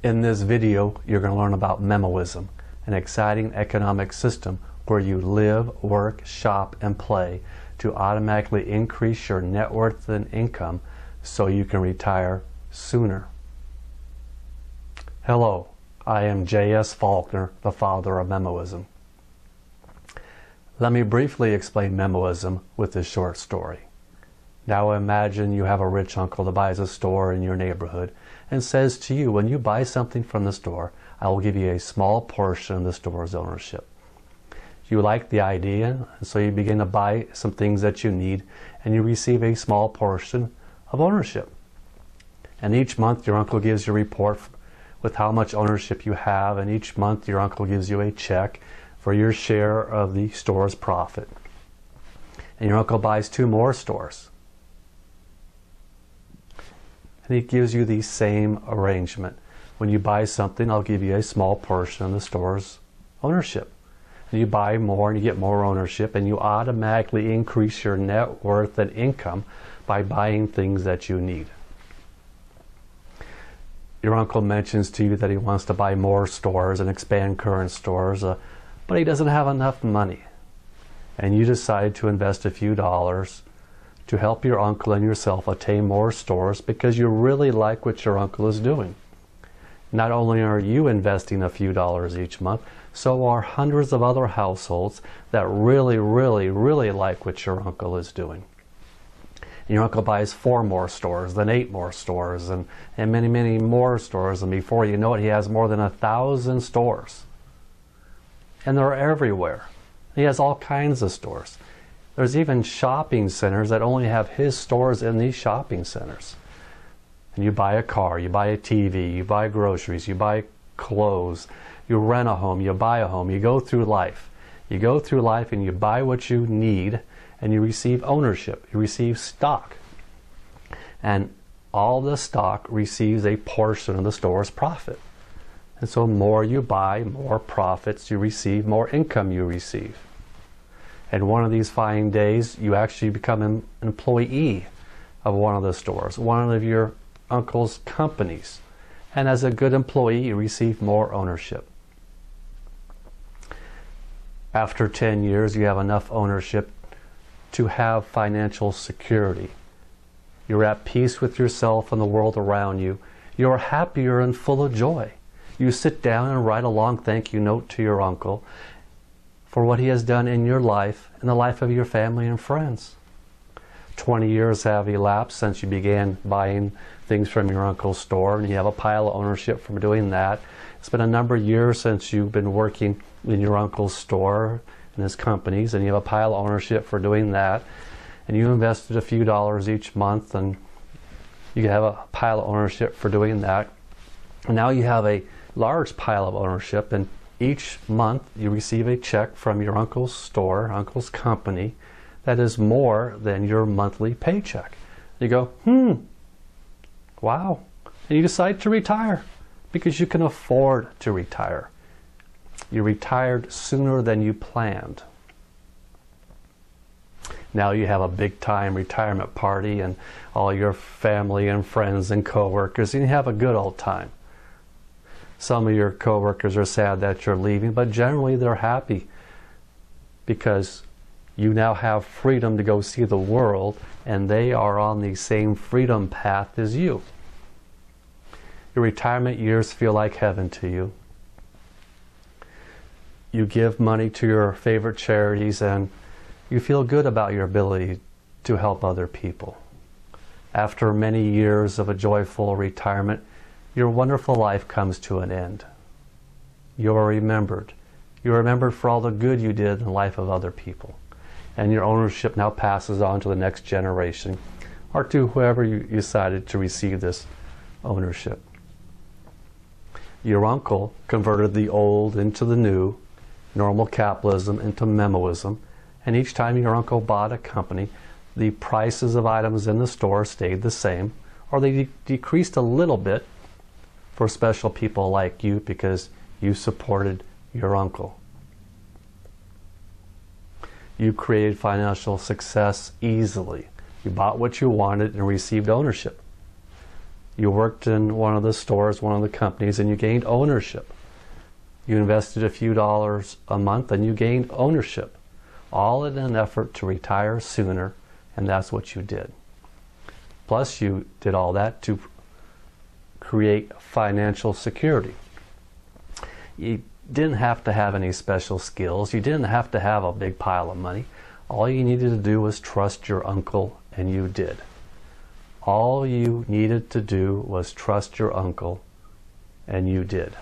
In this video, you're going to learn about MEMOism, an exciting economic system where you live, work, shop, and play to automatically increase your net worth and income so you can retire sooner. Hello, I am J.S. Faulkner, the father of MEMOism. Let me briefly explain MEMOism with this short story. Now imagine you have a rich uncle that buys a store in your neighborhood and says to you, when you buy something from the store, I will give you a small portion of the store's ownership. You like the idea, and so you begin to buy some things that you need, and you receive a small portion of ownership. And each month your uncle gives you a report with how much ownership you have, and each month your uncle gives you a check for your share of the store's profit. And your uncle buys 2 more stores. And he gives you the same arrangement. When you buy something, I'll give you a small portion of the store's ownership. And you buy more and you get more ownership, and you automatically increase your net worth and income by buying things that you need. Your uncle mentions to you that he wants to buy more stores and expand current stores, but he doesn't have enough money. And you decide to invest a few dollars to help your uncle and yourself attain more stores because you really like what your uncle is doing. Not only are you investing a few dollars each month, so are hundreds of other households that really like what your uncle is doing. And your uncle buys 4 more stores, then 8 more stores, and many more stores, and before you know it, he has more than 1,000 stores. And they're everywhere. He has all kinds of stores. There's even shopping centers that only have his stores in these shopping centers. And you buy a car, you buy a TV, you buy groceries, you buy clothes, you rent a home, you buy a home, you go through life. You go through life and you buy what you need, and you receive ownership, you receive stock. And all the stock receives a portion of the store's profit. And so more you buy, more profits you receive, more income you receive. And one of these fine days, you actually become an employee of one of the stores, one of your uncle's companies. And as a good employee, you receive more ownership. After 10 years, you have enough ownership to have financial security. You're at peace with yourself and the world around you. You're happier and full of joy. You sit down and write a long thank you note to your uncle for what he has done in your life and the life of your family and friends. 20 years have elapsed since you began buying things from your uncle's store, and you have a pile of ownership from doing that. It's been a number of years since you've been working in your uncle's store and his companies, and you have a pile of ownership for doing that. And you invested a few dollars each month, and you have a pile of ownership for doing that. And now you have a large pile of ownership, and each month you receive a check from your uncle's store, uncle's company, that is more than your monthly paycheck. You go, wow. And you decide to retire because you can afford to retire. You retired sooner than you planned. Now you have a big time retirement party and all your family and friends and coworkers, and you have a good old time. Some of your coworkers are sad that you're leaving, but generally they're happy because you now have freedom to go see the world, and they are on the same freedom path as you. Your retirement years feel like heaven to you. You give money to your favorite charities, and you feel good about your ability to help other people. After many years of a joyful retirement, your wonderful life comes to an end. You are remembered. You are remembered for all the good you did in the life of other people. And your ownership now passes on to the next generation, or to whoever you decided to receive this ownership. Your uncle converted the old into the new, normal capitalism into MEMOism, and each time your uncle bought a company, the prices of items in the store stayed the same, or they decreased a little bit for special people like you because you supported your uncle. You created financial success easily. You bought what you wanted and received ownership. You worked in one of the stores, one of the companies, and you gained ownership. You invested a few dollars a month and you gained ownership, all in an effort to retire sooner, and that's what you did. Plus, you did all that to create financial security. You didn't have to have any special skills. You didn't have to have a big pile of money. All you needed to do was trust your uncle, and you did. All you needed to do was trust your uncle, and you did.